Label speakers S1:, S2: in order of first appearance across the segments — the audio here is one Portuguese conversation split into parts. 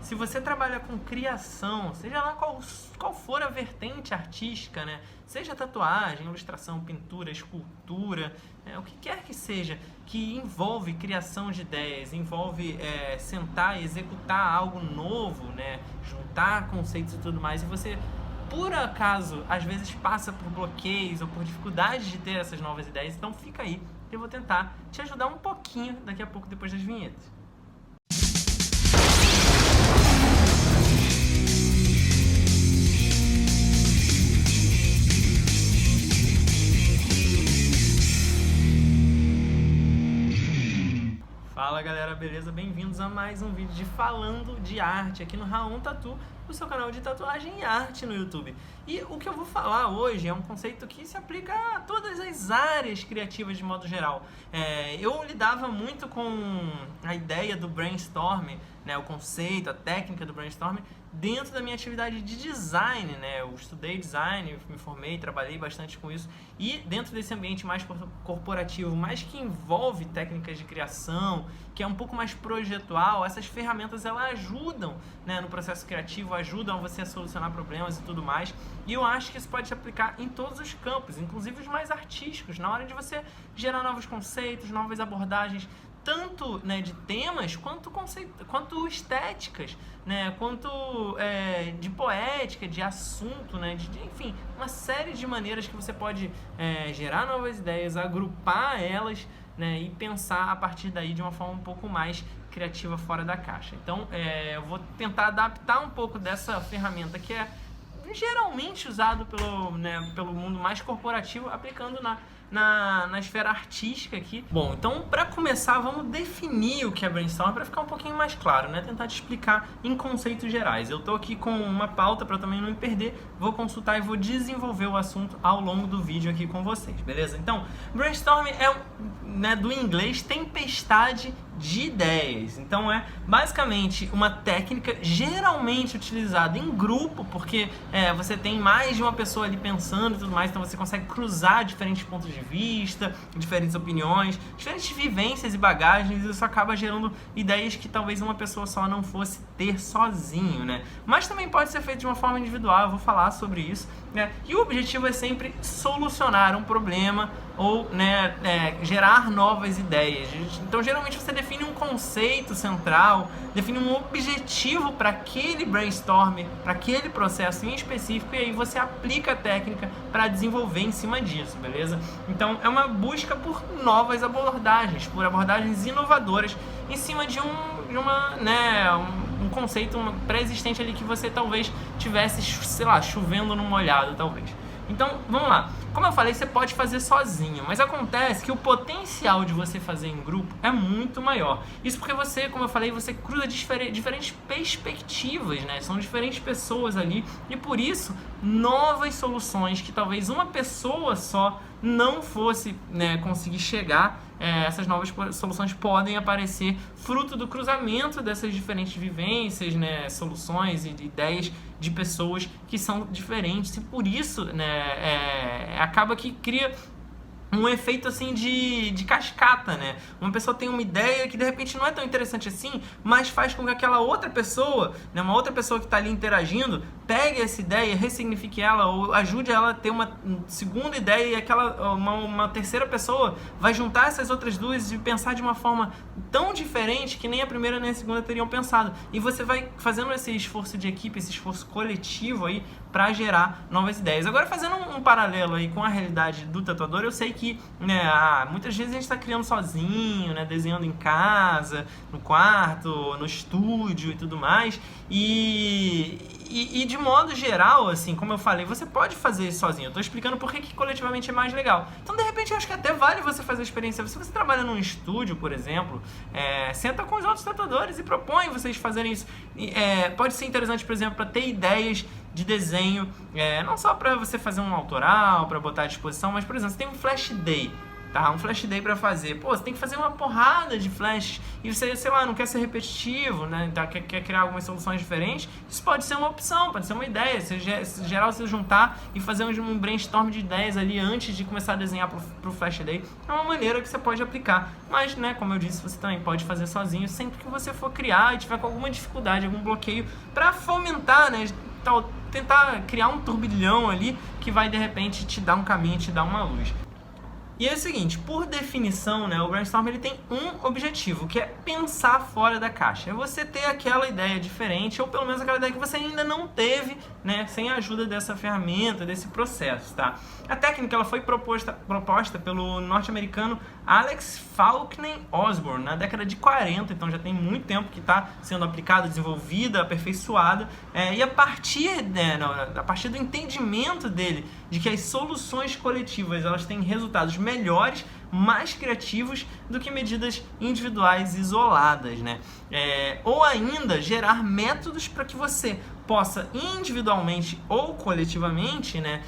S1: se você trabalha com criação, seja lá qual for a vertente artística, né? Seja tatuagem, ilustração, pintura, escultura, o que quer que seja, que envolve criação de ideias, envolve sentar e executar algo novo, né? Juntar conceitos e tudo mais, e você, por acaso, às vezes passa por bloqueios ou por dificuldades de ter essas novas ideias, então fica aí, que eu vou tentar te ajudar um pouquinho daqui a pouco, depois das vinhetas. Fala galera, beleza? Bem-vindos a mais um vídeo de Falando de Arte aqui no Raon Tatu, o seu canal de tatuagem e arte no YouTube. E o que eu vou falar hoje é um conceito que se aplica a todas as áreas criativas de modo geral. Eu lidava muito com a ideia do brainstorm, né, o conceito, a técnica do brainstorm, dentro da minha atividade de design, né? Eu estudei design, me formei, trabalhei bastante com isso, e dentro desse ambiente mais corporativo, mais que envolve técnicas de criação, que é um pouco mais projetual, essas ferramentas elas ajudam, né, no processo criativo, ajudam você a solucionar problemas e tudo mais, e eu acho que isso pode se aplicar em todos os campos, inclusive os mais artísticos, na hora de você gerar novos conceitos, novas abordagens, tanto, né, de temas quanto estéticas, né, quanto de poética, de assunto, né, enfim, uma série de maneiras que você pode gerar novas ideias, agrupar elas, né, e pensar a partir daí de uma forma um pouco mais criativa fora da caixa. Então, eu vou tentar adaptar um pouco dessa ferramenta que é geralmente usado pelo mundo mais corporativo, aplicando na esfera artística aqui. Bom, então para começar vamos definir o que é brainstorm para ficar um pouquinho mais claro, né? Tentar te explicar em conceitos gerais. Eu tô aqui com uma pauta para também não me perder, vou consultar e vou desenvolver o assunto ao longo do vídeo aqui com vocês, beleza? Então, brainstorm é, né, do inglês tempestade de ideias. Então é basicamente uma técnica geralmente utilizada em grupo, porque você tem mais de uma pessoa ali pensando e tudo mais, então você consegue cruzar diferentes pontos de vista, diferentes opiniões, diferentes vivências e bagagens, e isso acaba gerando ideias que talvez uma pessoa só não fosse ter sozinho, né? Mas também pode ser feito de uma forma individual, eu vou falar sobre isso, né? E o objetivo é sempre solucionar um problema ou, né, gerar novas ideias. Então geralmente você define um conceito central, define um objetivo para aquele brainstorm, para aquele processo em específico, e aí você aplica a técnica para desenvolver em cima disso, beleza? Então é uma busca por novas abordagens, por abordagens inovadoras em cima de um conceito pré-existente ali que você talvez tivesse, sei lá, chovendo no molhado, talvez. Então, vamos lá. Como eu falei, você pode fazer sozinho, mas acontece que o potencial de você fazer em grupo é muito maior. Isso porque você, como eu falei, você cruza diferentes perspectivas, né? São diferentes pessoas ali, e por isso, novas soluções que talvez uma pessoa só não fosse, né, conseguir chegar, essas novas soluções podem aparecer fruto do cruzamento dessas diferentes vivências, né, soluções e ideias de pessoas que são diferentes, e por isso, né, acaba que cria um efeito assim de cascata, né? Uma pessoa tem uma ideia que de repente não é tão interessante assim, mas faz com que aquela outra pessoa, né, uma outra pessoa que está ali interagindo, pegue essa ideia, ressignifique ela, ou ajude ela a ter uma segunda ideia, e uma terceira pessoa vai juntar essas outras duas e pensar de uma forma tão diferente que nem a primeira nem a segunda teriam pensado. E você vai fazendo esse esforço de equipe, esse esforço coletivo aí para gerar novas ideias. Agora, fazendo um paralelo aí com a realidade do tatuador, eu sei que, né, muitas vezes a gente está criando sozinho, né, desenhando em casa, no quarto, no estúdio e tudo mais, e de modo geral, assim, como eu falei, você pode fazer isso sozinho. Eu estou explicando por que coletivamente é mais legal. Então, de repente, eu acho que até vale você fazer a experiência. Se você trabalha num estúdio, por exemplo, senta com os outros tatuadores e propõe vocês fazerem isso. Pode ser interessante, por exemplo, para ter ideias de desenho, não só para você fazer um autoral, para botar à disposição, mas, por exemplo, você tem um flash day. tá? Um flash day para fazer. Pô, você tem que fazer uma porrada de flashes e você, sei lá, não quer ser repetitivo, né? Então quer criar algumas soluções diferentes. Isso pode ser uma opção, pode ser uma ideia. Se geral, você juntar e fazer um brainstorm de ideias ali antes de começar a desenhar pro flash day é uma maneira que você pode aplicar. Mas, né, como eu disse, você também pode fazer sozinho sempre que você for criar e tiver com alguma dificuldade, algum bloqueio, para fomentar, né? Tentar criar um turbilhão ali que vai de repente te dar um caminho, te dar uma luz. E é o seguinte, por definição, né, o brainstorm ele tem um objetivo, que é pensar fora da caixa. É você ter aquela ideia diferente, ou pelo menos aquela ideia que você ainda não teve, né, sem a ajuda dessa ferramenta, desse processo, tá? A técnica ela foi proposta pelo norte-americano Alex Faulkner Osborne na década de 40, então já tem muito tempo que está sendo aplicada, desenvolvida, aperfeiçoada, e a partir do entendimento dele de que as soluções coletivas elas têm resultados melhores, mais criativos do que medidas individuais isoladas, né? Ou ainda gerar métodos para que você possa individualmente ou coletivamente, né,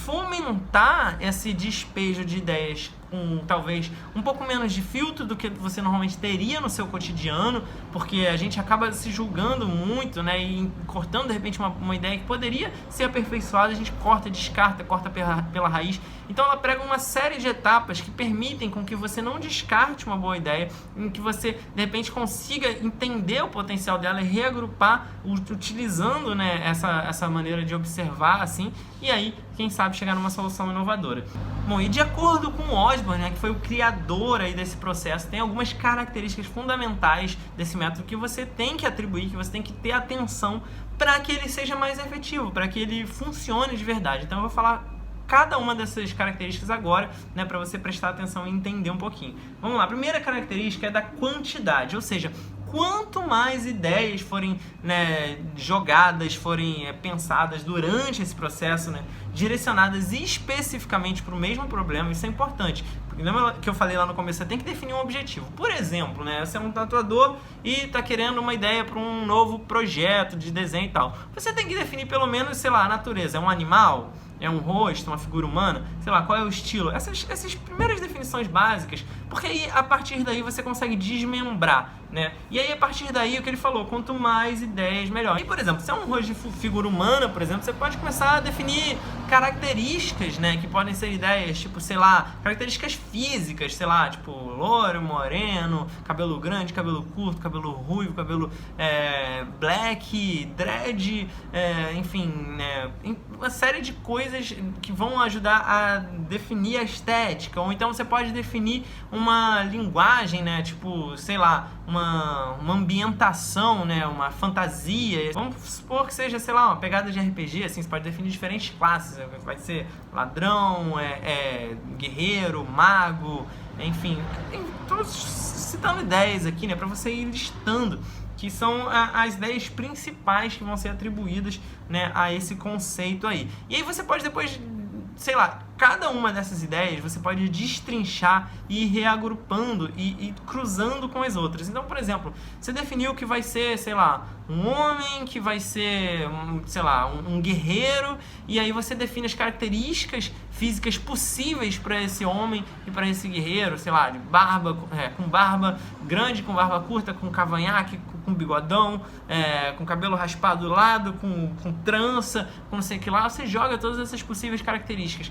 S1: fomentar esse despejo de ideias com talvez um pouco menos de filtro do que você normalmente teria no seu cotidiano, porque a gente acaba se julgando muito, né, e cortando de repente uma ideia que poderia ser aperfeiçoada, a gente corta, descarta, corta pela raiz. Então ela prega uma série de etapas que permitem com que você não descarte uma boa ideia, em que você de repente consiga entender o potencial dela e reagrupar utilizando, né, essa maneira de observar assim, e aí quem sabe chegar numa solução inovadora. Bom, e de acordo com o Osborne, né, que foi o criador aí desse processo, tem algumas características fundamentais desse método que você tem que atribuir, que você tem que ter atenção para que ele seja mais efetivo, para que ele funcione de verdade. Então eu vou falar cada uma dessas características agora, né, para você prestar atenção e entender um pouquinho. Vamos lá, a primeira característica é da quantidade, ou seja, quanto mais ideias forem, né, jogadas, forem pensadas durante esse processo, né, direcionadas especificamente para o mesmo problema, isso é importante. Porque lembra que eu falei lá no começo, você tem que definir um objetivo. Por exemplo, né, você é um tatuador e está querendo uma ideia para um novo projeto de desenho e tal. Você tem que definir pelo menos, sei lá, a natureza. É um animal? É um rosto, uma figura humana? Sei lá, qual é o estilo? Essas primeiras definições básicas, porque aí, a partir daí, você consegue desmembrar, né? E aí, a partir daí, o que ele falou, quanto mais ideias, melhor. E, por exemplo, se é um rosto de figura humana, por exemplo, você pode começar a definir características, né? Que podem ser ideias, tipo, sei lá, características físicas, sei lá, tipo, loiro, moreno, cabelo grande, cabelo curto, cabelo ruivo, cabelo black, dread, enfim, né? Uma série de coisas que vão ajudar a definir a estética, ou então você pode definir uma linguagem, né, tipo, sei lá, uma ambientação, né, uma fantasia. Vamos supor que seja, sei lá, uma pegada de RPG, assim, você pode definir diferentes classes, vai ser ladrão, guerreiro, mago, enfim, todos citando ideias aqui, né, para você ir listando, que são as ideias principais que vão ser atribuídas, né, a esse conceito aí. E aí você pode depois, sei lá, cada uma dessas ideias você pode destrinchar e ir reagrupando e cruzando com as outras. Então, por exemplo, você definiu que vai ser, sei lá, um homem, que vai ser, sei lá, um guerreiro, e aí você define as características físicas possíveis para esse homem e para esse guerreiro, sei lá, de barba, com barba grande, com barba curta, com cavanhaque, com bigodão, com cabelo raspado do lado, com trança, com não sei o que lá. Você joga todas essas possíveis características.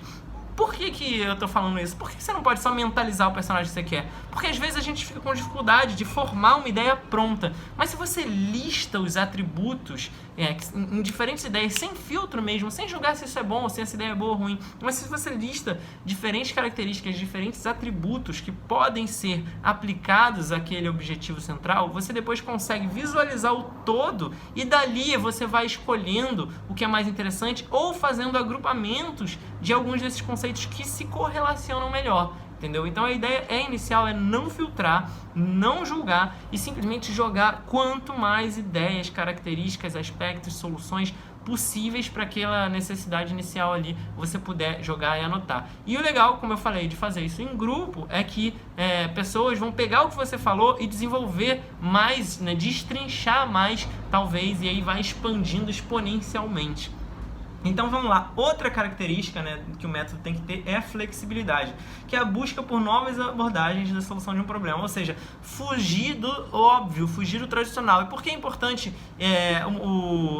S1: Por que eu tô falando isso? Por que você não pode só mentalizar o personagem que você quer? Porque às vezes a gente fica com dificuldade de formar uma ideia pronta. Mas se você lista os atributos em diferentes ideias, sem filtro mesmo, sem julgar se isso é bom ou se essa ideia é boa ou ruim, mas se você lista diferentes características, diferentes atributos que podem ser aplicados àquele objetivo central, você depois consegue visualizar o todo e dali você vai escolhendo o que é mais interessante ou fazendo agrupamentos de alguns desses conceitos que se correlacionam melhor, entendeu? Então a ideia inicial é não filtrar, não julgar e simplesmente jogar quanto mais ideias, características, aspectos, soluções possíveis para aquela necessidade inicial ali você puder jogar e anotar. E o legal, como eu falei, de fazer isso em grupo é que pessoas vão pegar o que você falou e desenvolver mais, né, destrinchar mais talvez, e aí vai expandindo exponencialmente. Então vamos lá, outra característica, né, que o método tem que ter é a flexibilidade, que é a busca por novas abordagens da solução de um problema, ou seja, fugir do óbvio, fugir do tradicional. E por que é importante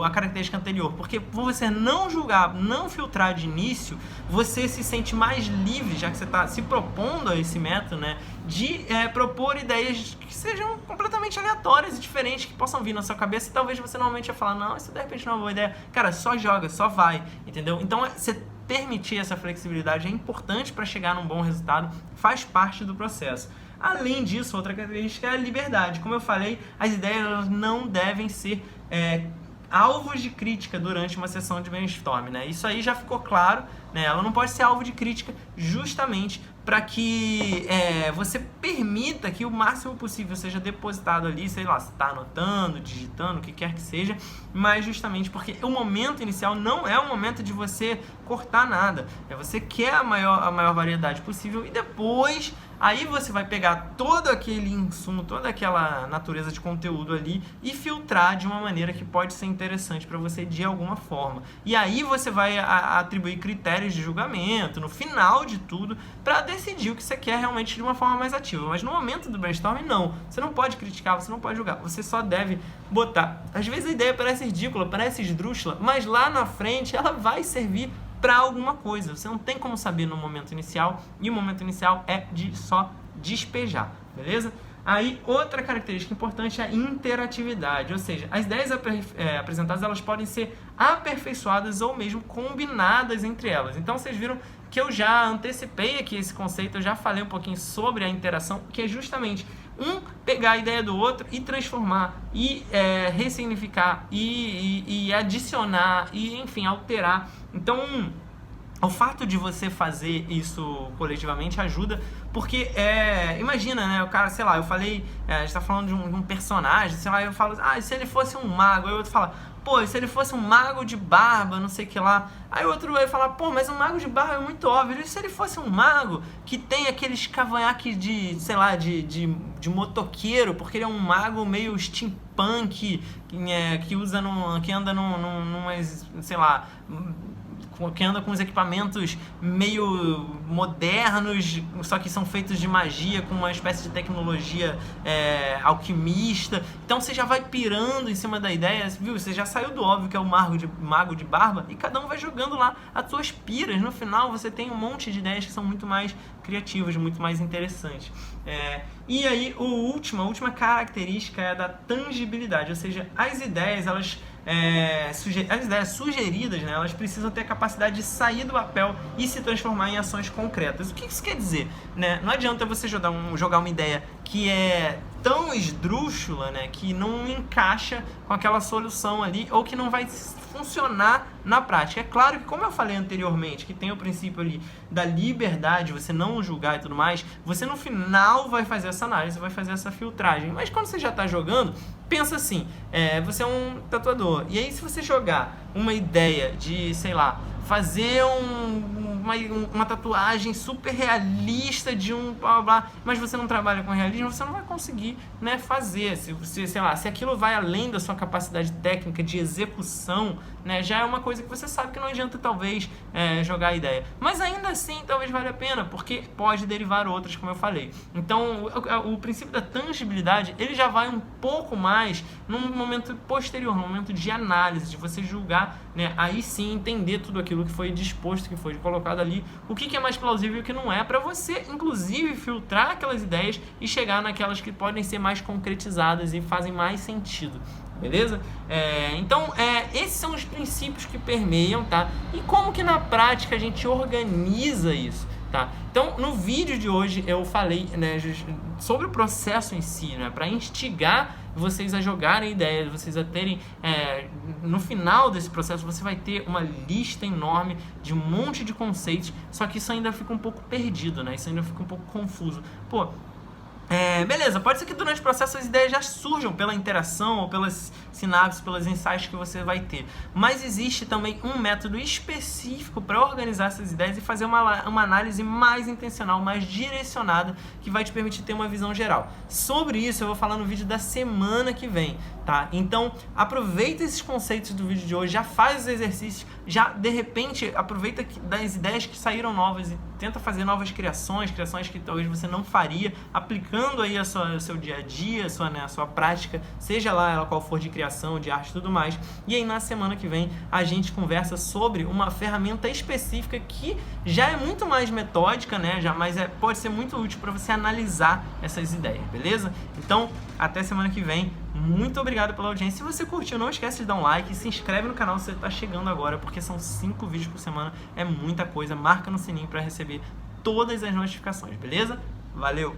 S1: a característica anterior? Porque por você não julgar, não filtrar de início, você se sente mais livre, já que você está se propondo a esse método, né, de propor ideias que sejam completamente aleatórias e diferentes, que possam vir na sua cabeça, e talvez você normalmente ia falar, não, isso de repente não é uma boa ideia. Cara, só joga, só vai, entendeu? Então, você permitir essa flexibilidade é importante para chegar num bom resultado, faz parte do processo. Além disso, outra característica é a liberdade. Como eu falei, as ideias não devem ser alvos de crítica durante uma sessão de brainstorm, né? Isso aí já ficou claro, né? Ela não pode ser alvo de crítica justamente para que você permita que o máximo possível seja depositado ali, sei lá, se está anotando, digitando, o que quer que seja, mas justamente porque o momento inicial não é o momento de você cortar nada, você quer a maior variedade possível e depois aí você vai pegar todo aquele insumo, toda aquela natureza de conteúdo ali e filtrar de uma maneira que pode ser interessante para você de alguma forma. E aí você vai atribuir critérios de julgamento no final de tudo para decidir o que você quer realmente de uma forma mais ativa. Mas no momento do brainstorming, não. Você não pode criticar, você não pode julgar. Você só deve botar. Às vezes a ideia parece ridícula, parece esdrúxula, mas lá na frente ela vai servir para alguma coisa. Você não tem como saber no momento inicial, e o momento inicial é de só despejar, beleza? Aí, outra característica importante é a interatividade, ou seja, as ideias apresentadas elas podem ser aperfeiçoadas ou mesmo combinadas entre elas. Então, vocês viram que eu já antecipei aqui esse conceito, eu já falei um pouquinho sobre a interação, que é justamente pegar a ideia do outro e transformar, e ressignificar, e adicionar, e enfim, alterar. Então, o fato de você fazer isso coletivamente ajuda, porque imagina, né, o cara, sei lá, eu falei, a gente tá falando de um personagem, sei lá, eu falo, se ele fosse um mago, aí o outro fala, pô, se ele fosse um mago de barba, não sei o que lá, aí o outro vai falar, pô, mas um mago de barba é muito óbvio, e se ele fosse um mago que tem aqueles cavanhaques de, sei lá, de motoqueiro, porque ele é um mago meio steampunk, que anda numas, sei lá, que anda com os equipamentos meio modernos, só que são feitos de magia, com uma espécie de tecnologia alquimista. Então você já vai pirando em cima da ideia, viu? Você já saiu do óbvio que é o mago de barba, e cada um vai jogando lá as suas piras. No final você tem um monte de ideias que são muito mais criativas, muito mais interessantes. E aí a última característica é a da tangibilidade, ou seja, as ideias sugeridas, né, elas precisam ter a capacidade de sair do papel e se transformar em ações concretas. O que isso quer dizer? Né? Não adianta você jogar uma ideia que é tão esdrúxula, né, que não encaixa com aquela solução ali, ou que não vai funcionar na prática. É claro que, como eu falei anteriormente, que tem o princípio ali da liberdade, você não julgar e tudo mais, você no final vai fazer essa análise, vai fazer essa filtragem. Mas quando você já está jogando, pensa assim, você é um tatuador, e aí se você jogar uma ideia de, sei lá, fazer uma tatuagem super realista de blá, blá, mas você não trabalha com realismo, você não vai conseguir, né, fazer. Se aquilo vai além da sua capacidade técnica de execução, né, já é uma coisa que você sabe que não adianta talvez jogar a ideia. Mas ainda assim, talvez valha a pena, porque pode derivar outras, como eu falei. Então, o princípio da tangibilidade, ele já vai um pouco mais num momento posterior, num momento de análise, de você julgar, né, aí sim entender tudo aquilo que foi disposto, que foi colocado ali, o que é mais plausível e o que não é, para você, inclusive, filtrar aquelas ideias e chegar naquelas que podem ser mais concretizadas e fazem mais sentido. Beleza? Então, esses são os princípios que permeiam, tá? E como que na prática a gente organiza isso, tá? Então, no vídeo de hoje eu falei, né, sobre o processo em si, né? Para instigar vocês a jogarem ideias, vocês a terem, no final desse processo você vai ter uma lista enorme de um monte de conceitos, só que isso ainda fica um pouco perdido, né? Isso ainda fica um pouco confuso. Pô, Beleza, pode ser que durante o processo as ideias já surjam pela interação ou pelas sinapses, pelos insights que você vai ter. Mas existe também um método específico para organizar essas ideias e fazer uma análise mais intencional, mais direcionada, que vai te permitir ter uma visão geral. Sobre isso eu vou falar no vídeo da semana que vem, tá? Então aproveita esses conceitos do vídeo de hoje, já faz os exercícios, já de repente aproveita das ideias que saíram novas e tenta fazer novas criações que talvez você não faria, aplicando aí o seu dia a dia, a sua prática, seja lá ela qual for, de criação, de arte e tudo mais. E aí na semana que vem a gente conversa sobre uma ferramenta específica que já é muito mais metódica, né? Mas pode ser muito útil para você analisar essas ideias, beleza? Então, até semana que vem. Muito obrigado pela audiência. Se você curtiu, não esquece de dar um like e se inscreve no canal se você está chegando agora, porque são 5 vídeos por semana, é muita coisa. Marca no sininho para receber todas as notificações, beleza? Valeu!